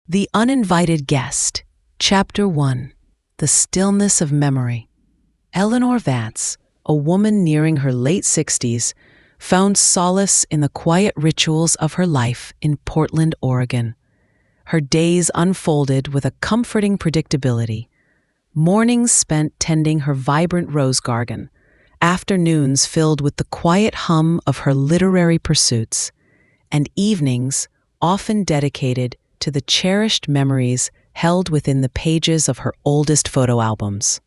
The Uninvited Guest, Chapter 1, The Stillness of Memory. Eleanor Vance, a woman nearing her late 60s, found solace in the quiet rituals of her life in Portland, Oregon. Her days unfolded with a comforting predictability. Mornings spent tending her vibrant rose garden, afternoons filled with the quiet hum of her literary pursuits, and evenings often dedicated to the cherished memories held within the pages of her oldest photo albums.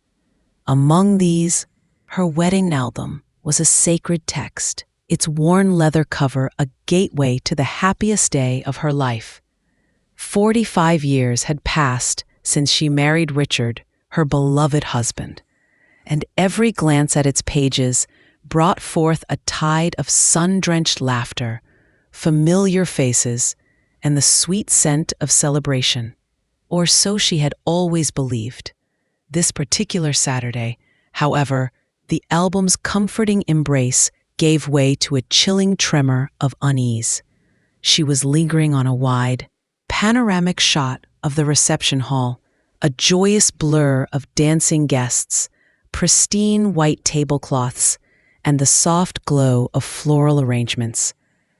Among these, her wedding album was a sacred text, its worn leather cover a gateway to the happiest day of her life. 45 years had passed since she married Richard, her beloved husband, and every glance at its pages brought forth a tide of sun-drenched laughter, familiar faces, and the sweet scent of celebration. Or so she had always believed. This particular Saturday, however, the album's comforting embrace gave way to a chilling tremor of unease. She was lingering on a wide, panoramic shot of the reception hall, a joyous blur of dancing guests, pristine white tablecloths, and the soft glow of floral arrangements.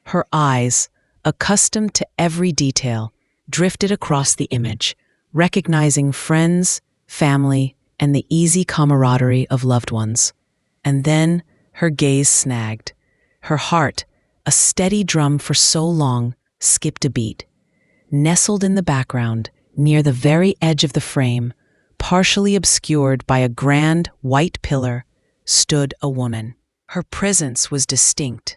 Her eyes, accustomed to every detail, drifted across the image, recognizing friends, family, and the easy camaraderie of loved ones. And then her gaze snagged. Her heart, a steady drum for so long, skipped a beat. Nestled in the background, near the very edge of the frame, partially obscured by a grand white pillar, stood a woman. Her presence was distinct,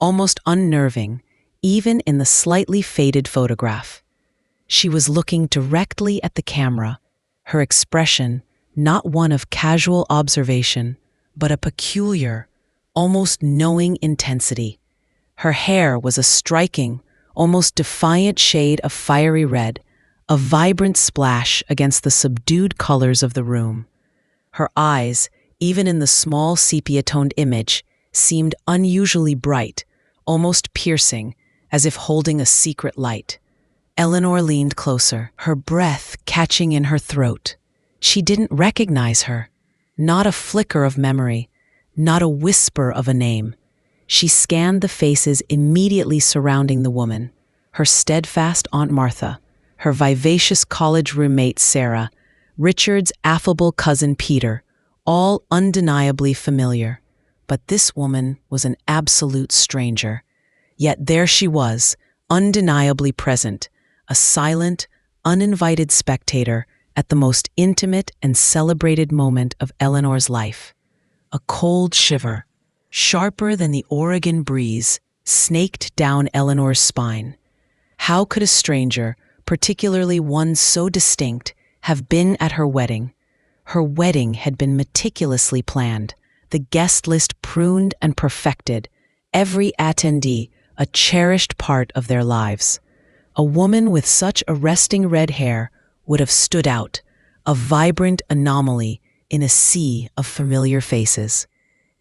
almost unnerving, even in the slightly faded photograph. She was looking directly at the camera, her expression not one of casual observation, but a peculiar, almost knowing intensity. Her hair was a striking, almost defiant shade of fiery red, a vibrant splash against the subdued colors of the room. Her eyes, even in the small sepia-toned image, seemed unusually bright, almost piercing, as if holding a secret light. Eleanor leaned closer, her breath catching in her throat. She didn't recognize her. Not a flicker of memory, not a whisper of a name. She scanned the faces immediately surrounding the woman. Her steadfast Aunt Martha, her vivacious college roommate Sarah, Richard's affable cousin Peter, all undeniably familiar. But this woman was an absolute stranger. Yet there she was, undeniably present, a silent, uninvited spectator at the most intimate and celebrated moment of Eleanor's life. A cold shiver, sharper than the Oregon breeze, snaked down Eleanor's spine. How could a stranger, particularly one so distinct, have been at her wedding? Her wedding had been meticulously planned, the guest list pruned and perfected, every attendee a cherished part of their lives. A woman with such arresting red hair would have stood out, a vibrant anomaly in a sea of familiar faces.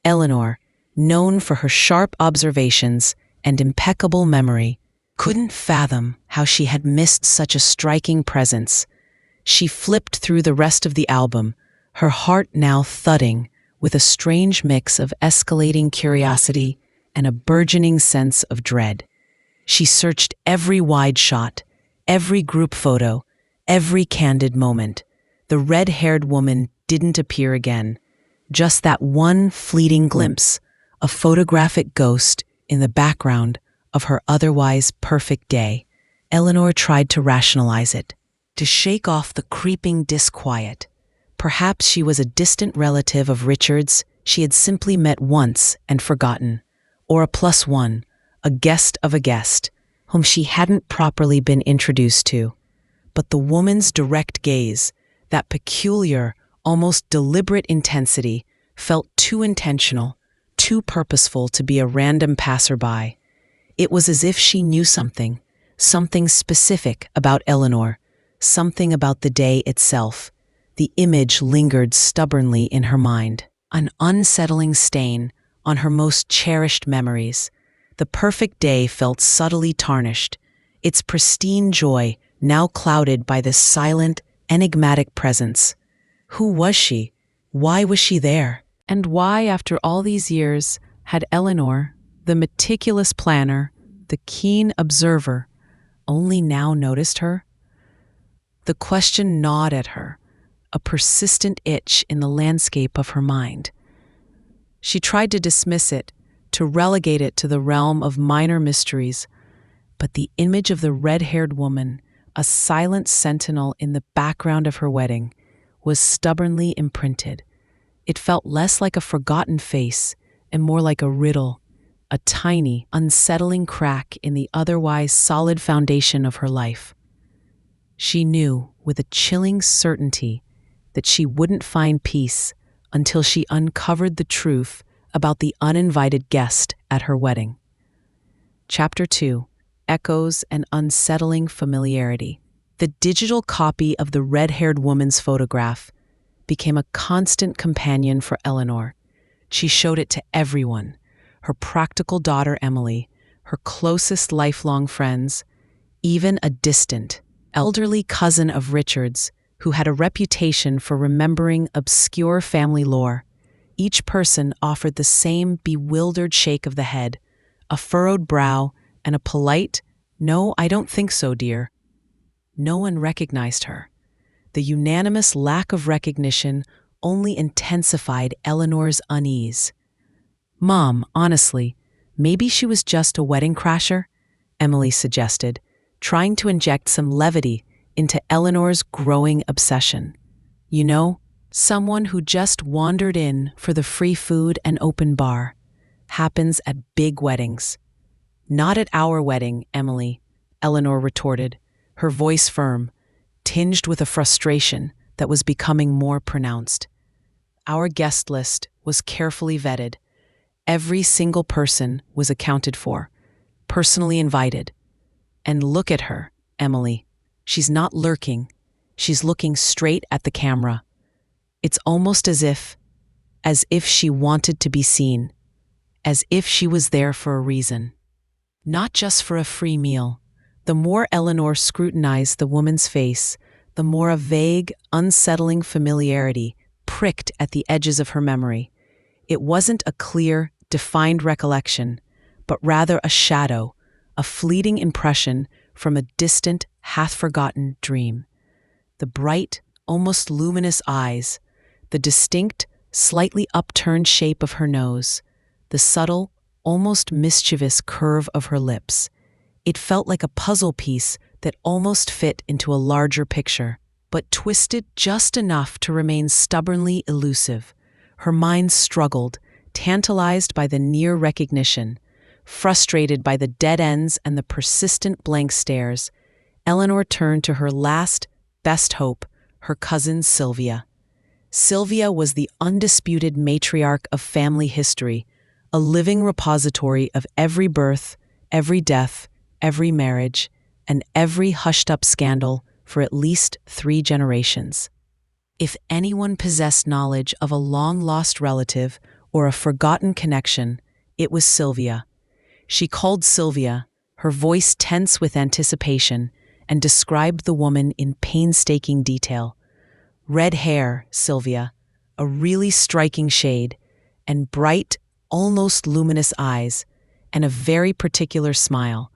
Eleanor, known for her sharp observations and impeccable memory, couldn't fathom how she had missed such a striking presence. She flipped through the rest of the album, her heart now thudding with a strange mix of escalating curiosity and a burgeoning sense of dread. She searched every wide shot, every group photo, every candid moment. The red-haired woman didn't appear again. Just that one fleeting glimpse, a photographic ghost in the background of her otherwise perfect day. Eleanor tried to rationalize it, to shake off the creeping disquiet. Perhaps she was a distant relative of Richard's she had simply met once and forgotten. Or a plus one, a guest of a guest, whom she hadn't properly been introduced to. But the woman's direct gaze, that peculiar, almost deliberate intensity, felt too intentional, too purposeful to be a random passerby. It was as if she knew something specific about Eleanor, something about the day itself. The image lingered stubbornly in her mind, an unsettling stain on her most cherished memories. The perfect day felt subtly tarnished, its pristine joy now clouded by this silent, enigmatic presence. Who was she? Why was she there? And why, after all these years, had Eleanor, the meticulous planner, the keen observer, only now noticed her? The question gnawed at her, a persistent itch in the landscape of her mind. She tried to dismiss it, to relegate it to the realm of minor mysteries, but the image of the red-haired woman, a silent sentinel in the background of her wedding, was stubbornly imprinted. It felt less like a forgotten face and more like a riddle, a tiny, unsettling crack in the otherwise solid foundation of her life. She knew, with a chilling certainty, that she wouldn't find peace until she uncovered the truth about the uninvited guest at her wedding. Chapter 2: Echoes and Unsettling Familiarity. The digital copy of the red-haired woman's photograph became a constant companion for Eleanor. She showed it to everyone: her practical daughter Emily, her closest lifelong friends, even a distant, elderly cousin of Richard's who had a reputation for remembering obscure family lore. Each person offered the same bewildered shake of the head, a furrowed brow, and a polite, "No, I don't think so, dear." No one recognized her. The unanimous lack of recognition only intensified Eleanor's unease. "Mom, honestly, maybe she was just a wedding crasher?" Emily suggested, trying to inject some levity into Eleanor's growing obsession. "You know, someone who just wandered in for the free food and open bar. Happens at big weddings." "Not at our wedding, Emily," Eleanor retorted, her voice firm, tinged with a frustration that was becoming more pronounced. "Our guest list was carefully vetted. Every single person was accounted for, personally invited. And look at her, Emily. She's not lurking. She's looking straight at the camera. It's almost as if she wanted to be seen, as if she was there for a reason. Not just for a free meal." The more Eleanor scrutinized the woman's face, the more a vague, unsettling familiarity pricked at the edges of her memory. It wasn't a clear, defined recollection, but rather a shadow, a fleeting impression from a distant, half-forgotten dream. The bright, almost luminous eyes, the distinct, slightly upturned shape of her nose, the subtle, almost mischievous curve of her lips. It felt like a puzzle piece that almost fit into a larger picture, but twisted just enough to remain stubbornly elusive. Her mind struggled, tantalized by the near recognition, frustrated by the dead ends and the persistent blank stares. Eleanor turned to her last, best hope, her cousin Sylvia. Sylvia was the undisputed matriarch of family history, a living repository of every birth, every death, every marriage, and every hushed-up scandal for at least 3 generations. If anyone possessed knowledge of a long-lost relative or a forgotten connection, it was Sylvia. She called Sylvia, her voice tense with anticipation, and described the woman in painstaking detail. Red hair, Sylvia, a really striking shade, and bright, almost luminous eyes, and a very particular smile,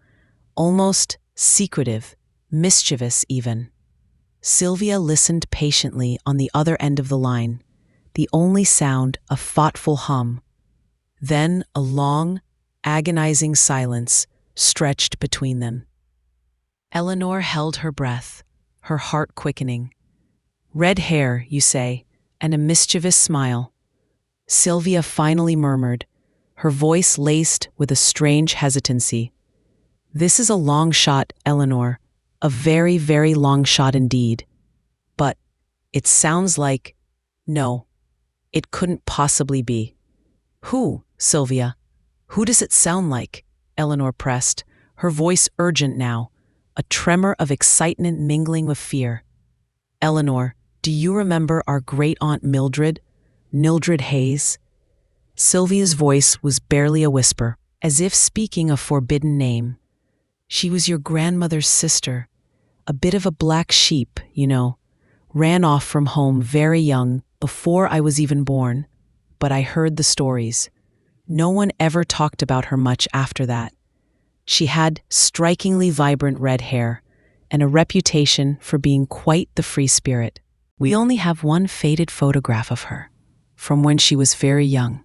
almost secretive, mischievous even. Sylvia listened patiently on the other end of the line, the only sound a thoughtful hum. Then a long, agonizing silence stretched between them. Eleanor held her breath, her heart quickening. "Red hair, you say, and a mischievous smile," Sylvia finally murmured, her voice laced with a strange hesitancy. "This is a long shot, Eleanor, a very, very long shot indeed. But it sounds like... No, it couldn't possibly be." "Who, Sylvia? Who does it sound like?" Eleanor pressed, her voice urgent now, a tremor of excitement mingling with fear. "Eleanor, do you remember our great-aunt Mildred Hayes?" Sylvia's voice was barely a whisper, as if speaking a forbidden name. "She was your grandmother's sister. A bit of a black sheep, ran off from home very young, before I was even born. But I heard the stories. No one ever talked about her much after that. She had strikingly vibrant red hair and a reputation for being quite the free spirit. We only have one faded photograph of her, from when she was very young,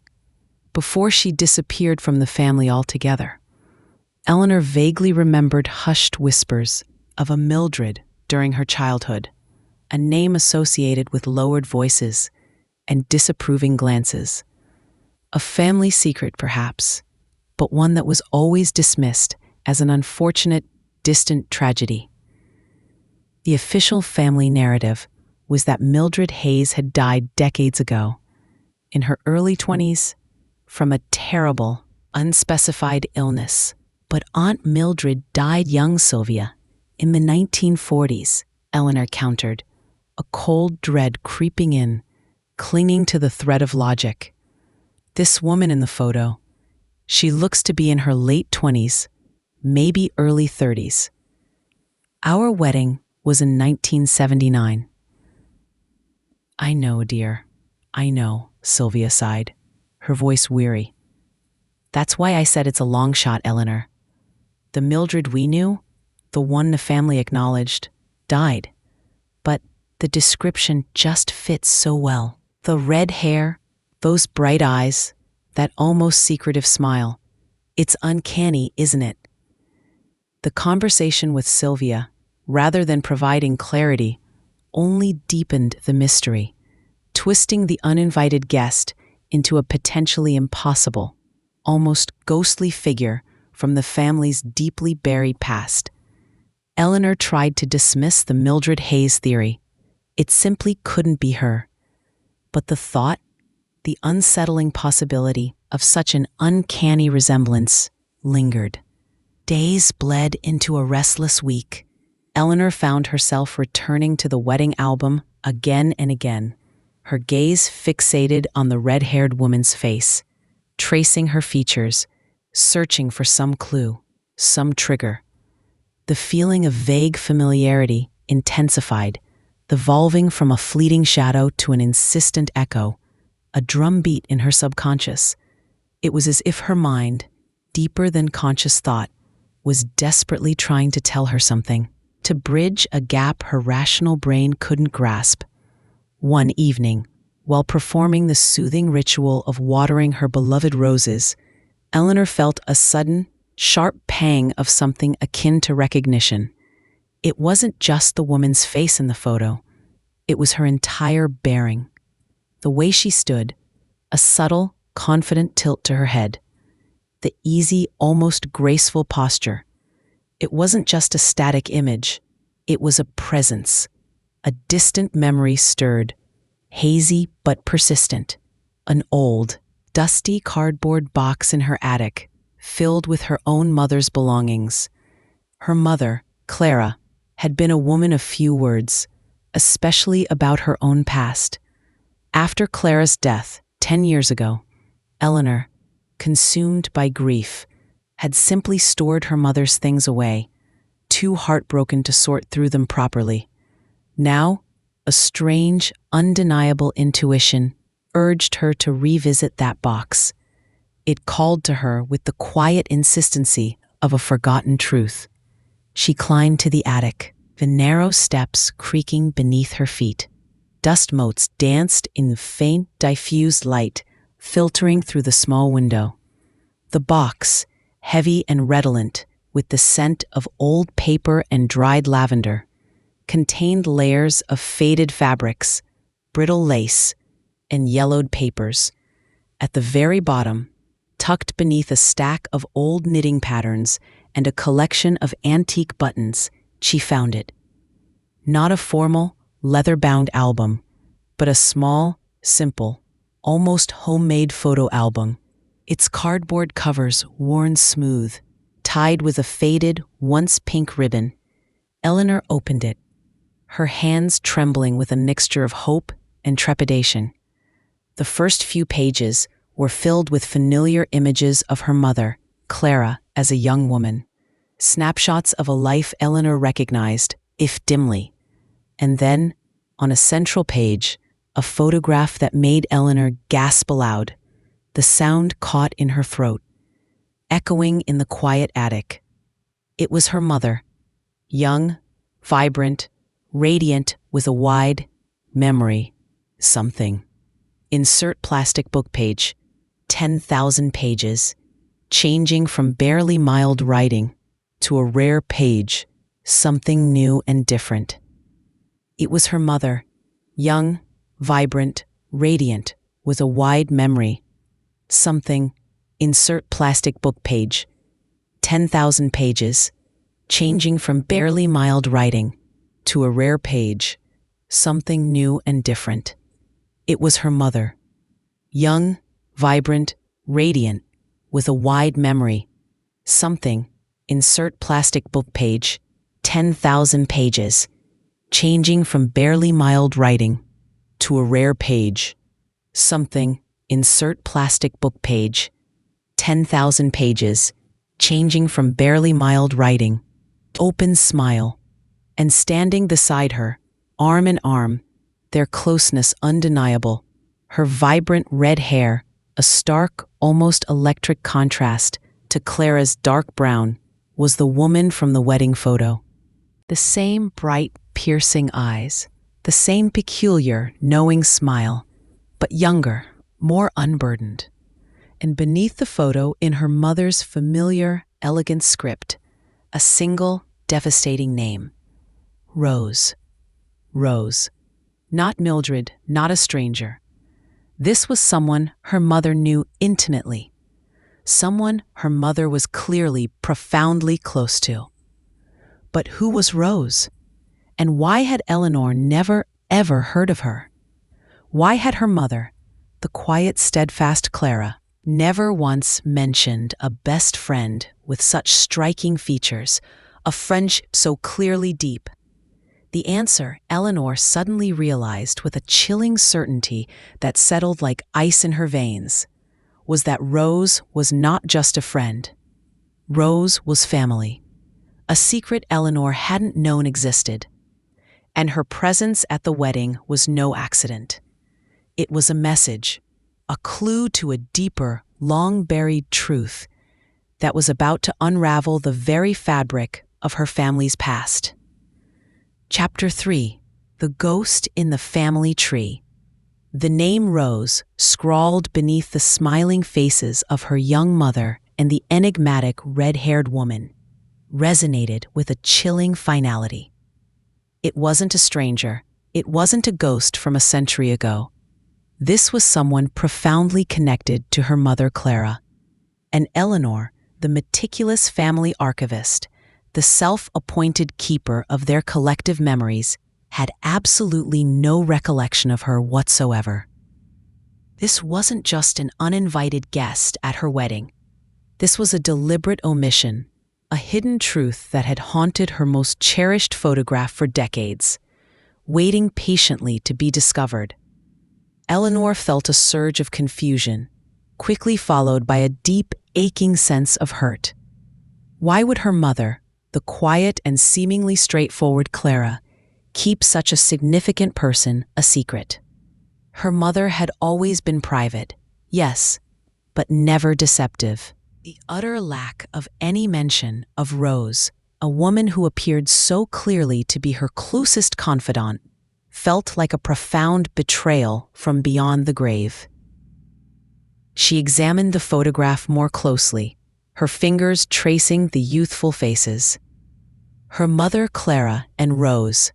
before she disappeared from the family altogether. Eleanor vaguely remembered hushed whispers of a Mildred during her childhood, a name associated with lowered voices and disapproving glances. A family secret, perhaps, but one that was always dismissed as an unfortunate, distant tragedy. The official family narrative was that Mildred Hayes had died decades ago, in her early 20s, from a terrible, unspecified illness. But Aunt Mildred died young, Sylvia, in the 1940s, Eleanor countered, a cold dread creeping in, clinging to the thread of logic. This woman in the photo, she looks to be in her late 20s, maybe early 30s. Our wedding was in 1979. I know, dear. I know, Sylvia sighed, her voice weary. That's why I said it's a long shot, Eleanor. The Mildred we knew, the one the family acknowledged, died. But the description just fits so well. The red hair, those bright eyes, that almost secretive smile. It's uncanny, isn't it? The conversation with Sylvia, rather than providing clarity, only deepened the mystery, twisting the uninvited guest into a potentially impossible, almost ghostly figure from the family's deeply buried past. Eleanor tried to dismiss the Mildred Hayes theory. It simply couldn't be her. But the thought, the unsettling possibility of such an uncanny resemblance, lingered. Days bled into a restless week. Eleanor found herself returning to the wedding album again and again, her gaze fixated on the red-haired woman's face, tracing her features, searching for some clue, some trigger. The feeling of vague familiarity intensified, evolving from a fleeting shadow to an insistent echo, a drumbeat in her subconscious. It was as if her mind, deeper than conscious thought, was desperately trying to tell her something, to bridge a gap her rational brain couldn't grasp. One evening, while performing the soothing ritual of watering her beloved roses, Eleanor felt a sudden, sharp pang of something akin to recognition. It wasn't just the woman's face in the photo. It was her entire bearing. The way she stood, a subtle, confident tilt to her head, the easy, almost graceful posture. It wasn't just a static image. It was a presence. A distant memory stirred, hazy but persistent. An old, dusty cardboard box in her attic, filled with her own mother's belongings. Her mother, Clara, had been a woman of few words, especially about her own past. After Clara's death, 10 years ago, Eleanor, consumed by grief, had simply stored her mother's things away, too heartbroken to sort through them properly. Now, a strange, undeniable intuition urged her to revisit that box. It called to her with the quiet insistency of a forgotten truth. She climbed to the attic, the narrow steps creaking beneath her feet. Dust motes danced in the faint, diffused light, filtering through the small window. The box, heavy and redolent, with the scent of old paper and dried lavender, contained layers of faded fabrics, brittle lace, and yellowed papers. At the very bottom, tucked beneath a stack of old knitting patterns and a collection of antique buttons, she found it. Not a formal, leather-bound album, but a small, simple, almost homemade photo album, its cardboard covers worn smooth, tied with a faded, once pink ribbon. Eleanor opened it, her hands trembling with a mixture of hope and trepidation. The first few pages were filled with familiar images of her mother, Clara, as a young woman. Snapshots of a life Eleanor recognized, if dimly. And then, on a central page, a photograph that made Eleanor gasp aloud, the sound caught in her throat, echoing in the quiet attic. It was her mother, young, vibrant, radiant, with a wide memory, something. Insert plastic book page, 10,000 pages, changing from barely mild writing to a rare page, something new and different. It was her mother, young, vibrant, radiant, with a wide memory, something. Insert plastic book page, 10,000 pages, changing from barely mild writing to a rare page, something new and different. It was her mother, young, vibrant, radiant, with a wide memory, something. Insert plastic book page, 10,000 pages, changing from barely mild writing to a rare page, something. Insert plastic book page, 10,000 pages, changing from barely mild writing. Open smile. And standing beside her, arm in arm, their closeness undeniable, her vibrant red hair, a stark, almost electric contrast to Clara's dark brown, was the woman from the wedding photo. The same bright, piercing eyes, the same peculiar, knowing smile, but younger, more unburdened. And beneath the photo, in her mother's familiar, elegant script, a single, devastating name. Rose. Rose. Not Mildred, not a stranger. This was someone her mother knew intimately. Someone her mother was clearly, profoundly close to. But who was Rose? And why had Eleanor never, ever heard of her? Why had her mother, the quiet, steadfast Clara, never once mentioned a best friend with such striking features, a friendship so clearly deep? The answer, Eleanor suddenly realized with a chilling certainty that settled like ice in her veins, was that Rose was not just a friend. Rose was family, a secret Eleanor hadn't known existed. And her presence at the wedding was no accident. It was a message, a clue to a deeper, long-buried truth that was about to unravel the very fabric of her family's past. Chapter 3. The Ghost in the Family Tree. The name Rose, scrawled beneath the smiling faces of her young mother and the enigmatic red-haired woman, resonated with a chilling finality. It wasn't a stranger. It wasn't a ghost from a century ago. This was someone profoundly connected to her mother Clara. And Eleanor, the meticulous family archivist, the self-appointed keeper of their collective memories, had absolutely no recollection of her whatsoever. This wasn't just an uninvited guest at her wedding. This was a deliberate omission, a hidden truth that had haunted her most cherished photograph for decades, waiting patiently to be discovered. Eleanor felt a surge of confusion, quickly followed by a deep, aching sense of hurt. Why would her mother, the quiet and seemingly straightforward Clara, keep such a significant person a secret? Her mother had always been private, yes, but never deceptive. The utter lack of any mention of Rose, a woman who appeared so clearly to be her closest confidant, felt like a profound betrayal from beyond the grave. She examined the photograph more closely, her fingers tracing the youthful faces. Her mother, Clara, and Rose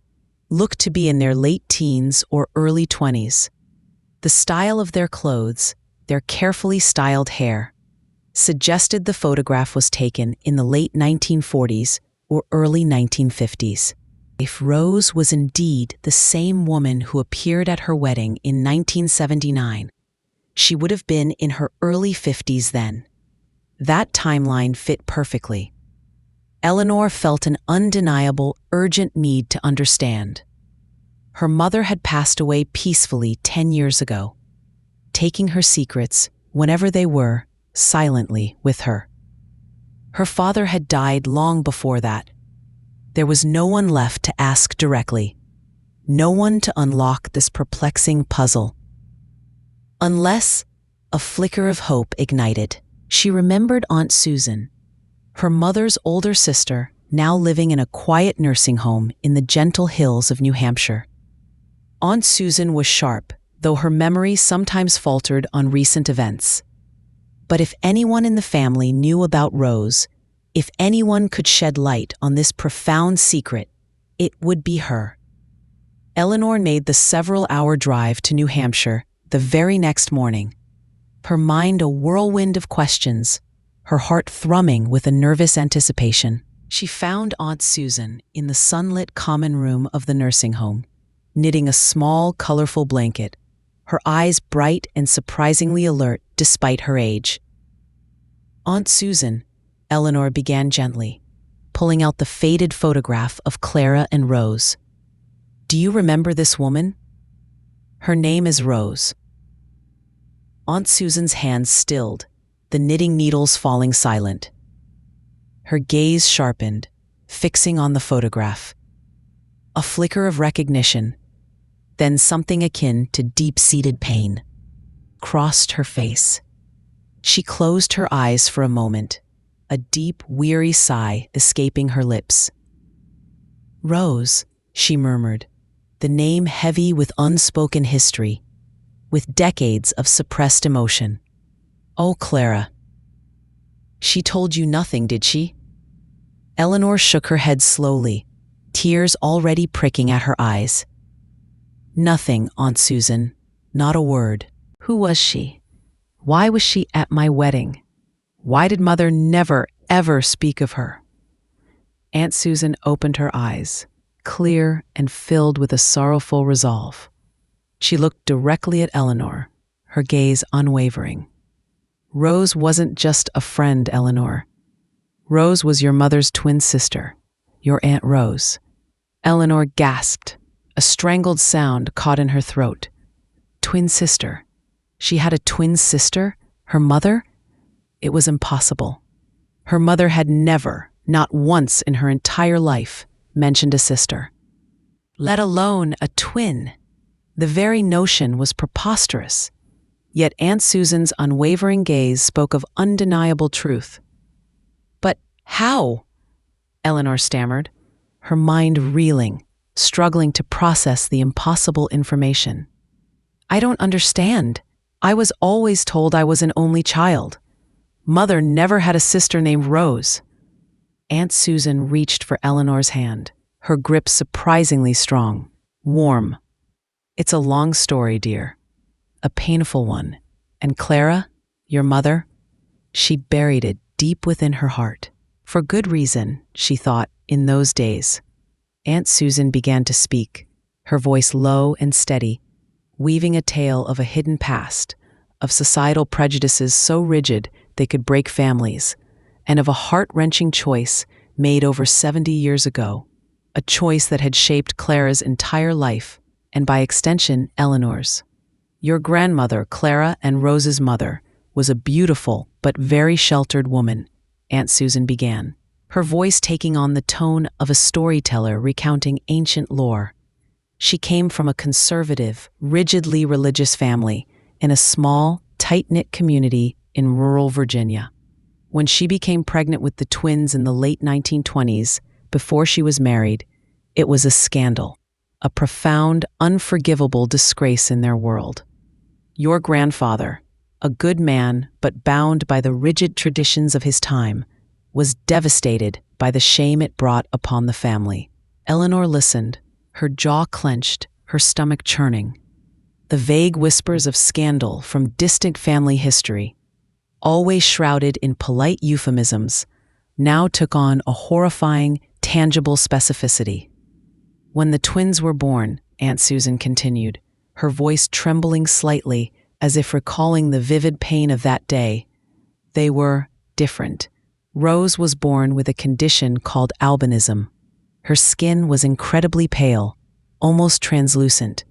looked to be in their late teens or early 20s. The style of their clothes, their carefully styled hair, suggested the photograph was taken in the late 1940s or early 1950s. If Rose was indeed the same woman who appeared at her wedding in 1979, she would have been in her early 50s then. That timeline fit perfectly. Eleanor felt an undeniable, urgent need to understand. Her mother had passed away peacefully 10 years ago, taking her secrets, whenever they were, silently with her. Her father had died long before that. There was no one left to ask directly, no one to unlock this perplexing puzzle. Unless a flicker of hope ignited. She remembered Aunt Susan, her mother's older sister, now living in a quiet nursing home in the gentle hills of New Hampshire. Aunt Susan was sharp, though her memory sometimes faltered on recent events. But if anyone in the family knew about Rose, if anyone could shed light on this profound secret, it would be her. Eleanor made the several-hour drive to New Hampshire the very next morning, her mind a whirlwind of questions, her heart thrumming with a nervous anticipation. She found Aunt Susan in the sunlit common room of the nursing home, knitting a small, colorful blanket, her eyes bright and surprisingly alert despite her age. "Aunt Susan," Eleanor began gently, pulling out the faded photograph of Clara and Rose. "Do you remember this woman? Her name is Rose." Aunt Susan's hands stilled, the knitting needles falling silent. Her gaze sharpened, fixing on the photograph. A flicker of recognition, then something akin to deep-seated pain, crossed her face. She closed her eyes for a moment, a deep, weary sigh escaping her lips. "Rose," she murmured, the name heavy with unspoken history, with decades of suppressed emotion. "Oh, Clara. She told you nothing, did she?" Eleanor shook her head slowly, tears already pricking at her eyes. "Nothing, Aunt Susan. Not a word." "Who was she? Why was she at my wedding? Why did Mother never, ever speak of her?" Aunt Susan opened her eyes, clear and filled with a sorrowful resolve. She looked directly at Eleanor, her gaze unwavering. "Rose wasn't just a friend, Eleanor. Rose was your mother's twin sister, your Aunt Rose." Eleanor gasped. A strangled sound caught in her throat. Twin sister. She had a twin sister? Her mother? It was impossible. Her mother had never, not once in her entire life, mentioned a sister, let alone a twin. The very notion was preposterous. Yet Aunt Susan's unwavering gaze spoke of undeniable truth. "But how?" Eleanor stammered, her mind reeling, struggling to process the impossible information. "I don't understand. I was always told I was an only child. Mother never had a sister named Rose." Aunt Susan reached for Eleanor's hand, her grip surprisingly strong, warm. "It's a long story, dear. A painful one. And Clara, your mother, she buried it deep within her heart. For good reason, she thought, in those days." Aunt Susan began to speak, her voice low and steady, weaving a tale of a hidden past, of societal prejudices so rigid they could break families, and of a heart-wrenching choice made over 70 years ago, a choice that had shaped Clara's entire life, and by extension, Eleanor's. "Your grandmother, Clara and Rose's mother, was a beautiful but very sheltered woman," Aunt Susan began, her voice taking on the tone of a storyteller recounting ancient lore. She came from a conservative, rigidly religious family in a small, tight-knit community in rural Virginia. When she became pregnant with the twins in the late 1920s, before she was married, it was a scandal, a profound, unforgivable disgrace in their world. Your grandfather, a good man but bound by the rigid traditions of his time, was devastated by the shame it brought upon the family. Eleanor listened, her jaw clenched, her stomach churning. The vague whispers of scandal from distant family history, always shrouded in polite euphemisms, now took on a horrifying, tangible specificity. "When the twins were born," Aunt Susan continued, her voice trembling slightly as if recalling the vivid pain of that day, "they were different. Rose was born with a condition called albinism. Her skin was incredibly pale, almost translucent,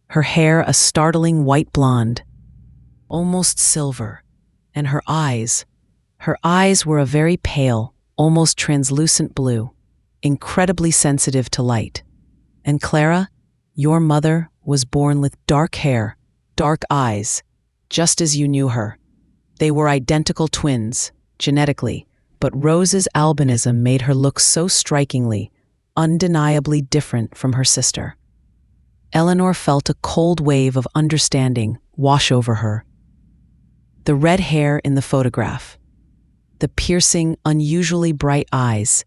her hair a startling white blonde, almost silver, and her eyes were a very pale, almost translucent blue. incredibly sensitive to light. And Clara, your mother was born with dark hair, dark eyes, just as you knew her. They were identical twins, genetically, but Rose's albinism made her look so strikingly, undeniably different from her sister. Eleanor felt a cold wave of understanding wash over her. The red hair in the photograph, the piercing, unusually bright eyes,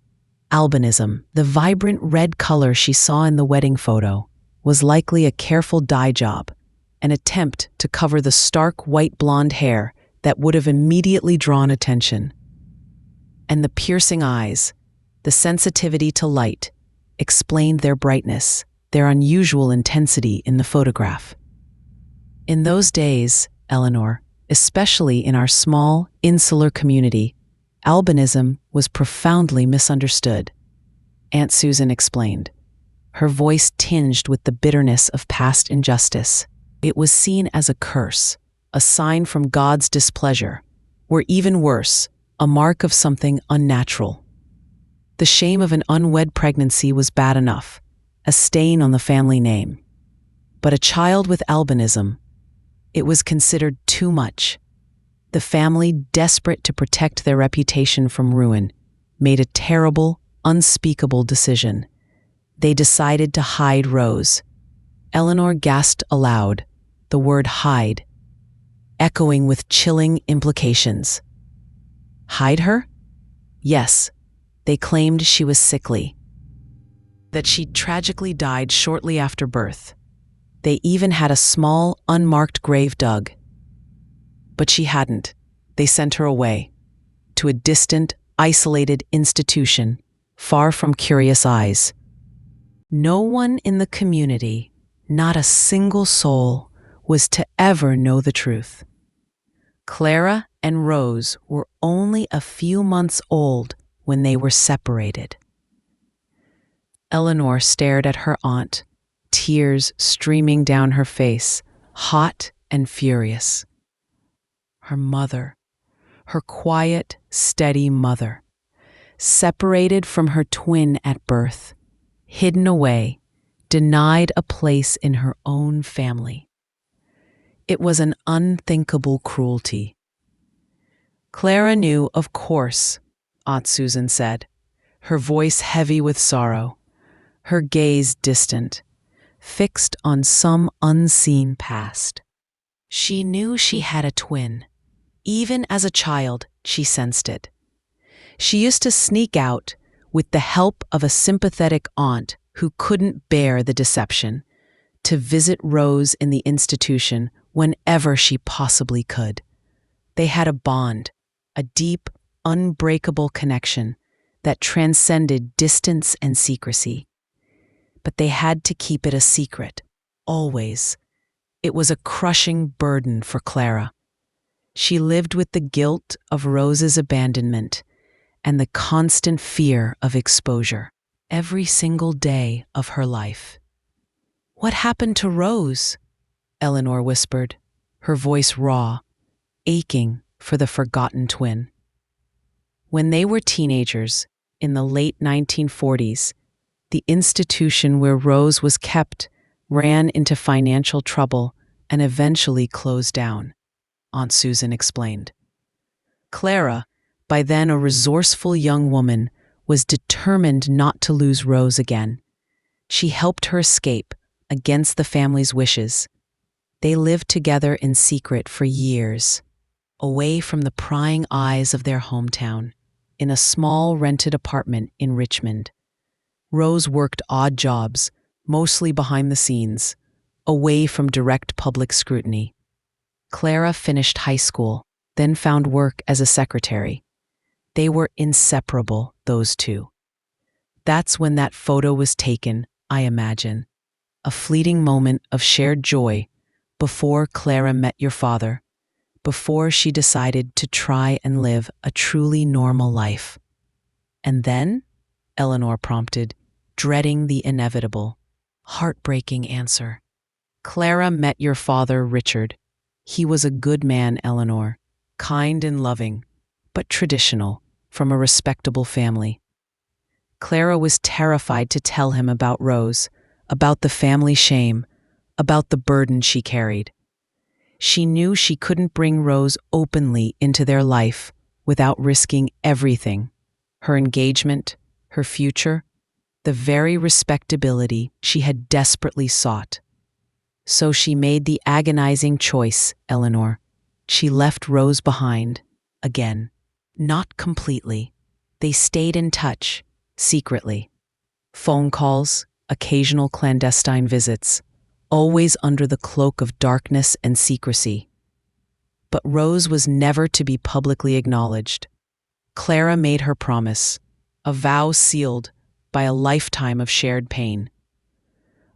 albinism, the vibrant red color she saw in the wedding photo, was likely a careful dye job, an attempt to cover the stark white blonde hair that would have immediately drawn attention. And the piercing eyes, the sensitivity to light, explained their brightness, their unusual intensity in the photograph. In those days, Eleanor, especially in our small, insular community, albinism was profoundly misunderstood. Aunt Susan explained, her voice tinged with the bitterness of past injustice. It was seen as a curse, a sign from God's displeasure, or even worse, a mark of something unnatural. The shame of an unwed pregnancy was bad enough, a stain on the family name. But a child with albinism, it was considered too much. The family, desperate to protect their reputation from ruin, made a terrible, unspeakable decision. They decided to hide Rose. Eleanor gasped aloud, the word hide, echoing with chilling implications. Hide her? Yes, they claimed she was sickly, that she tragically died shortly after birth. They even had a small, unmarked grave dug. But she hadn't. They sent her away, to a distant, isolated institution, far from curious eyes. No one in the community, not a single soul, was to ever know the truth. Clara and Rose were only a few months old when they were separated. Eleanor stared at her aunt, tears streaming down her face, hot and furious. Her mother, her quiet, steady mother, separated from her twin at birth, hidden away, denied a place in her own family. It was an unthinkable cruelty. Clara knew, of course, Aunt Susan said, her voice heavy with sorrow, her gaze distant, fixed on some unseen past. She knew she had a twin. Even as a child, she sensed it. She used to sneak out with the help of a sympathetic aunt who couldn't bear the deception, to visit Rose in the institution whenever she possibly could. They had a bond, a deep, unbreakable connection that transcended distance and secrecy. But they had to keep it a secret, always. It was a crushing burden for Clara. She lived with the guilt of Rose's abandonment and the constant fear of exposure every single day of her life. "What happened to Rose?" Eleanor whispered, her voice raw, aching for the forgotten twin. When they were teenagers, in the late 1940s, the institution where Rose was kept ran into financial trouble and eventually closed down, Aunt Susan explained. Clara, by then a resourceful young woman, was determined not to lose Rose again. She helped her escape, against the family's wishes. They lived together in secret for years, away from the prying eyes of their hometown, in a small rented apartment in Richmond. Rose worked odd jobs, mostly behind the scenes, away from direct public scrutiny. Clara finished high school, then found work as a secretary. They were inseparable, those two. That's when that photo was taken, I imagine. A fleeting moment of shared joy before Clara met your father, before she decided to try and live a truly normal life. And then, Eleanor prompted, dreading the inevitable, heartbreaking answer. Clara met your father, Richard. He was a good man, Eleanor, kind and loving, but traditional, from a respectable family. Clara was terrified to tell him about Rose, about the family shame, about the burden she carried. She knew she couldn't bring Rose openly into their life without risking everything: her engagement, her future, the very respectability she had desperately sought. So she made the agonizing choice, Eleanor. She left Rose behind, again. Not completely. They stayed in touch, secretly. Phone calls, occasional clandestine visits, always under the cloak of darkness and secrecy. But Rose was never to be publicly acknowledged. Clara made her promise, a vow sealed by a lifetime of shared pain.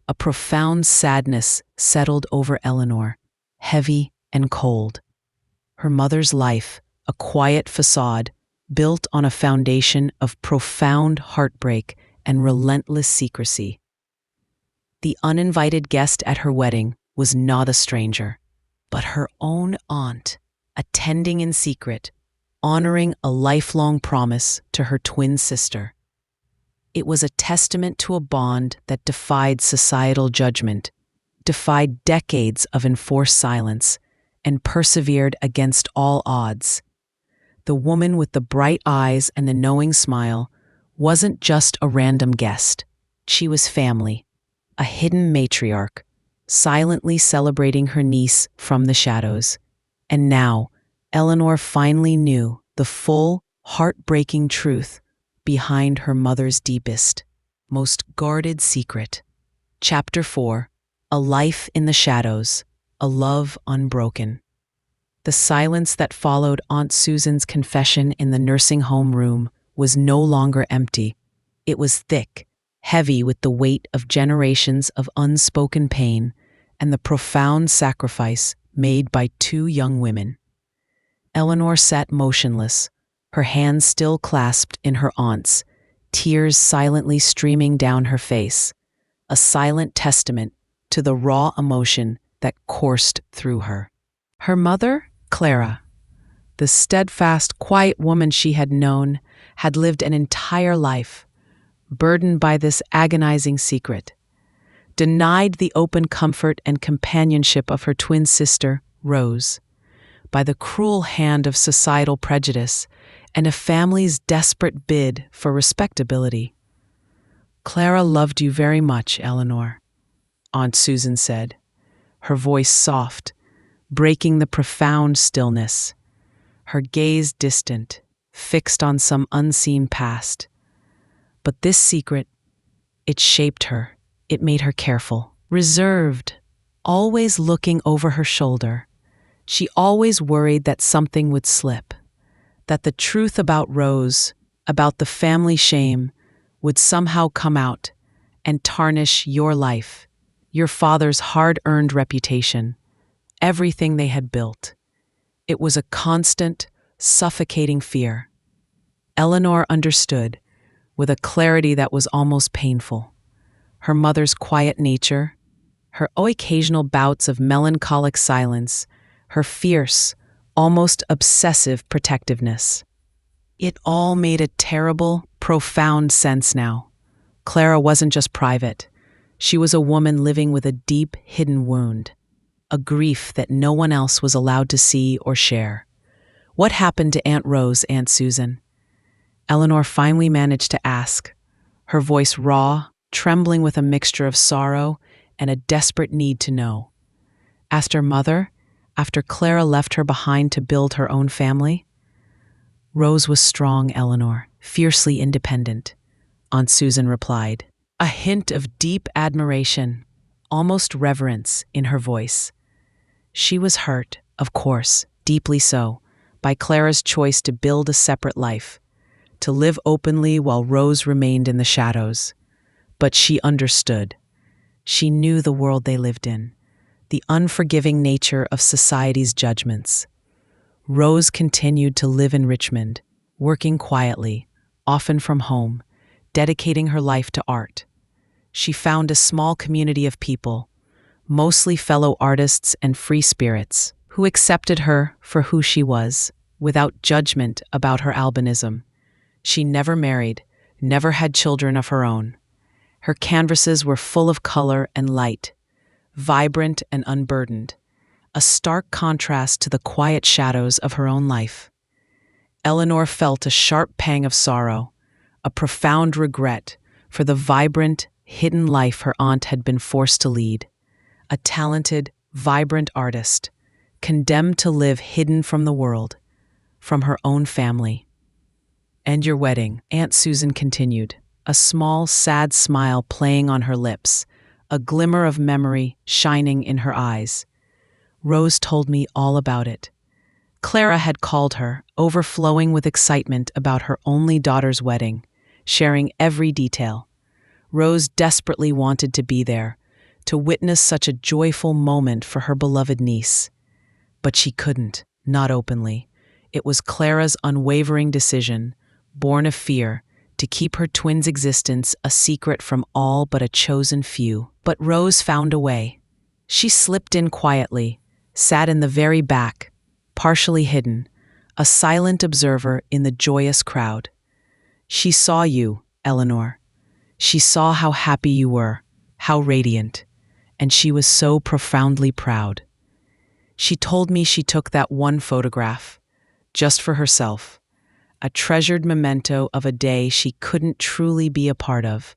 A profound sadness settled over Eleanor, heavy and cold. Her mother's life, a quiet facade, built on a foundation of profound heartbreak and relentless secrecy. The uninvited guest at her wedding was not a stranger, but her own aunt, attending in secret, honoring a lifelong promise to her twin sister. It was a testament to a bond that defied societal judgment, defied decades of enforced silence, and persevered against all odds. The woman with the bright eyes and the knowing smile wasn't just a random guest. She was family, a hidden matriarch, silently celebrating her niece from the shadows. And now, Eleanor finally knew the full, heartbreaking truth behind her mother's deepest, most guarded secret. Chapter 4: A Life in the Shadows, a Love Unbroken. The silence that followed Aunt Susan's confession in the nursing home room was no longer empty. It was thick, heavy with the weight of generations of unspoken pain and the profound sacrifice made by two young women. Eleanor sat motionless, her hands still clasped in her aunt's, tears silently streaming down her face, a silent testament to the raw emotion that coursed through her. Her mother, Clara, the steadfast, quiet woman she had known, had lived an entire life, burdened by this agonizing secret, denied the open comfort and companionship of her twin sister, Rose, by the cruel hand of societal prejudice and a family's desperate bid for respectability. "Clara loved you very much, Eleanor," Aunt Susan said, her voice soft, breaking the profound stillness, her gaze distant, fixed on some unseen past. But this secret, it shaped her, it made her careful, reserved, always looking over her shoulder. She always worried that something would slip, that the truth about Rose, about the family shame, would somehow come out and tarnish your life, your father's hard-earned reputation, everything they had built. It was a constant, suffocating fear. Eleanor understood, with a clarity that was almost painful. Her mother's quiet nature, her occasional bouts of melancholic silence, her fierce, almost obsessive protectiveness. It all made a terrible, profound sense now. Clara wasn't just private. She was a woman living with a deep, hidden wound, a grief that no one else was allowed to see or share. "What happened to Aunt Rose, Aunt Susan?" Eleanor finally managed to ask, her voice raw, trembling with a mixture of sorrow and a desperate need to know. Asked her mother, after Clara left her behind to build her own family? "Rose was strong, Eleanor, fiercely independent," Aunt Susan replied, a hint of deep admiration, almost reverence, in her voice. She was hurt, of course, deeply so, by Clara's choice to build a separate life, to live openly while Rose remained in the shadows. But she understood. She knew the world they lived in, the unforgiving nature of society's judgments. Rose continued to live in Richmond, working quietly, often from home, dedicating her life to art. She found a small community of people, mostly fellow artists and free spirits, who accepted her for who she was, without judgment about her albinism. She never married, never had children of her own. Her canvases were full of color and light, vibrant and unburdened, a stark contrast to the quiet shadows of her own life. Eleanor felt a sharp pang of sorrow, a profound regret for the vibrant, hidden life her aunt had been forced to lead. A talented, vibrant artist, condemned to live hidden from the world, from her own family. "And your wedding," Aunt Susan continued, a small, sad smile playing on her lips, a glimmer of memory shining in her eyes. "Rose told me all about it." Clara had called her, overflowing with excitement about her only daughter's wedding, sharing every detail. Rose desperately wanted to be there, to witness such a joyful moment for her beloved niece. But she couldn't, not openly. It was Clara's unwavering decision, born of fear, to keep her twins' existence a secret from all but a chosen few. But Rose found a way. She slipped in quietly, sat in the very back, partially hidden, a silent observer in the joyous crowd. She saw you, Eleanor. She saw how happy you were, how radiant, and she was so profoundly proud. She told me she took that one photograph, just for herself, a treasured memento of a day she couldn't truly be a part of.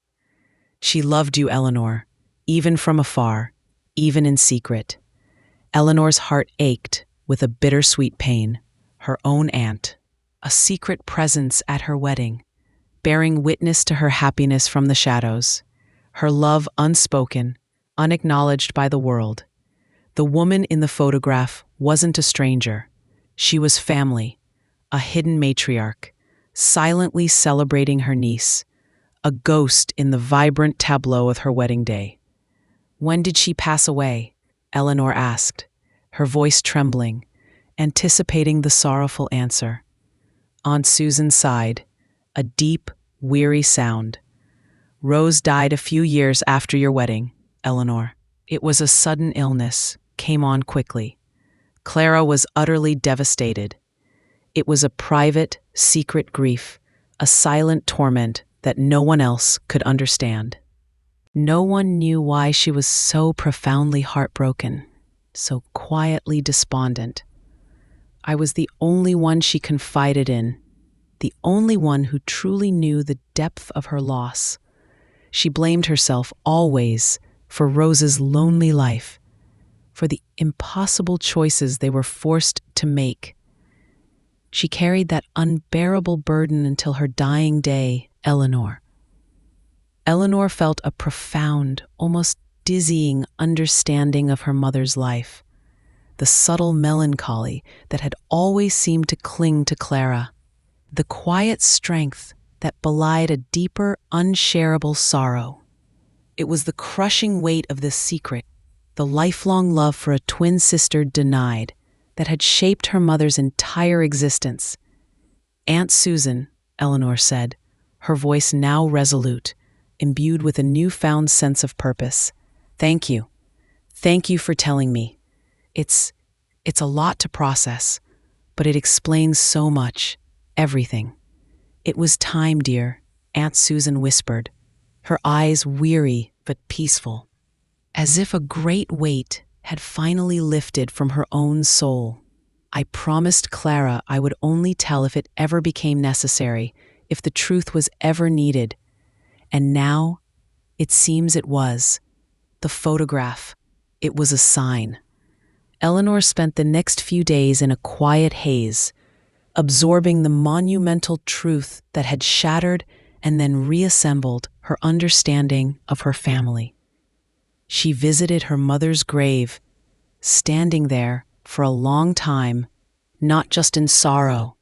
She loved you, Eleanor, even from afar, even in secret. Eleanor's heart ached with a bittersweet pain. Her own aunt, a secret presence at her wedding, bearing witness to her happiness from the shadows, her love unspoken, unacknowledged by the world. The woman in the photograph wasn't a stranger. She was family, a hidden matriarch, silently celebrating her niece, a ghost in the vibrant tableau of her wedding day. "When did she pass away?" Eleanor asked, her voice trembling, anticipating the sorrowful answer. Aunt Susan sighed, a deep, weary sound. "Rose died a few years after your wedding, Eleanor. It was a sudden illness, came on quickly. Clara was utterly devastated. It was a private, secret grief, a silent torment that no one else could understand. No one knew why she was so profoundly heartbroken, so quietly despondent. I was the only one she confided in, the only one who truly knew the depth of her loss. She blamed herself always for Rose's lonely life, for the impossible choices they were forced to make. She carried that unbearable burden until her dying day, Eleanor. Eleanor felt a profound, almost dizzying understanding of her mother's life, the subtle melancholy that had always seemed to cling to Clara, the quiet strength that belied a deeper, unshareable sorrow. It was the crushing weight of this secret, the lifelong love for a twin sister denied, that had shaped her mother's entire existence. "Aunt Susan," Eleanor said, her voice now resolute, imbued with a newfound sense of purpose. "Thank you. Thank you for telling me. It's a lot to process, but it explains so much, everything." "It was time, dear," Aunt Susan whispered, her eyes weary but peaceful, as if a great weight had finally lifted from her own soul. "I promised Clara I would only tell if it ever became necessary, if the truth was ever needed. And now, it seems it was. The photograph, it was a sign." Eleanor spent the next few days in a quiet haze, absorbing the monumental truth that had shattered and then reassembled her understanding of her family. She visited her mother's grave, standing there for a long time, not just in sorrow,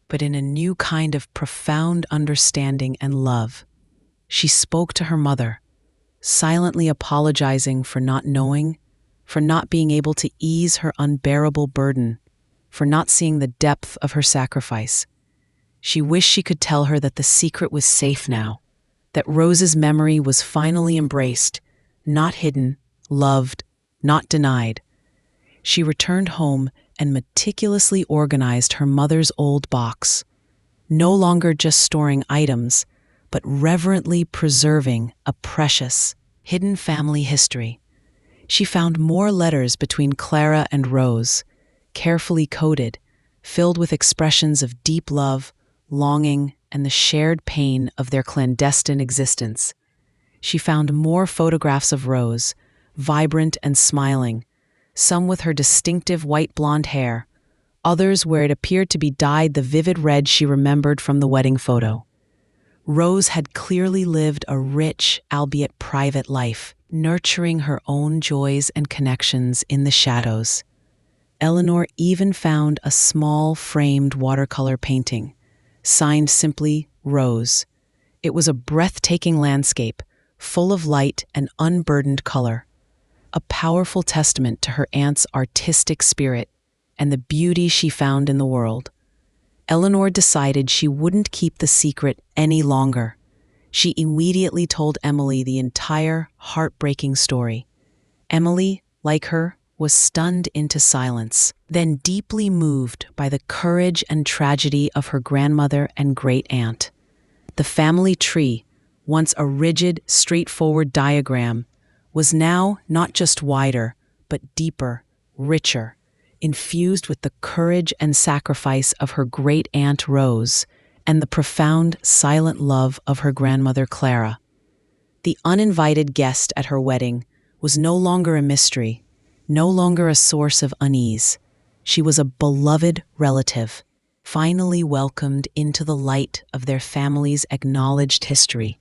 but in a new kind of profound understanding and love. She spoke to her mother, silently apologizing for not knowing, for not being able to ease her unbearable burden, for not seeing the depth of her sacrifice. She wished she could tell her that the secret was safe now, that Rose's memory was finally embraced, not hidden, loved, not denied. She returned home and meticulously organized her mother's old box, no longer just storing items, but reverently preserving a precious, hidden family history. She found more letters between Clara and Rose, carefully coded, filled with expressions of deep love, longing, and the shared pain of their clandestine existence. She found more photographs of Rose, vibrant and smiling, some with her distinctive white blonde hair, others where it appeared to be dyed the vivid red she remembered from the wedding photo. Rose had clearly lived a rich, albeit private life, nurturing her own joys and connections in the shadows. Eleanor even found a small framed watercolor painting, signed simply Rose. It was a breathtaking landscape, full of light and unburdened color, a powerful testament to her aunt's artistic spirit and the beauty she found in the world. Eleanor decided she wouldn't keep the secret any longer. She immediately told Emily the entire heartbreaking story. Emily, like her, was stunned into silence, then deeply moved by the courage and tragedy of her grandmother and great-aunt. The family tree, once a rigid, straightforward diagram, was now not just wider, but deeper, richer, infused with the courage and sacrifice of her great-aunt Rose and the profound, silent love of her grandmother Clara. The uninvited guest at her wedding was no longer a mystery, no longer a source of unease. She was a beloved relative, finally welcomed into the light of their family's acknowledged history.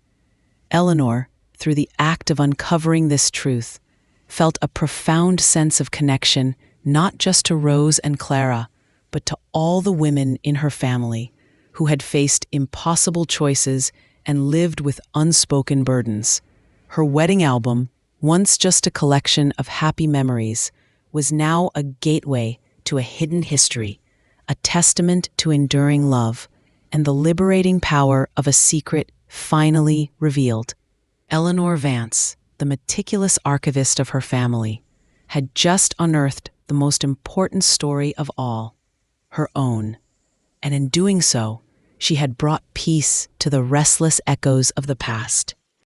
Eleanor, through the act of uncovering this truth, felt a profound sense of connection not just to Rose and Clara, but to all the women in her family who had faced impossible choices and lived with unspoken burdens. Her wedding album, once just a collection of happy memories, was now a gateway to a hidden history, a testament to enduring love, and the liberating power of a secret finally revealed. Eleanor Vance, the meticulous archivist of her family, had just unearthed the most important story of all, her own. And in doing so, she had brought peace to the restless echoes of the past.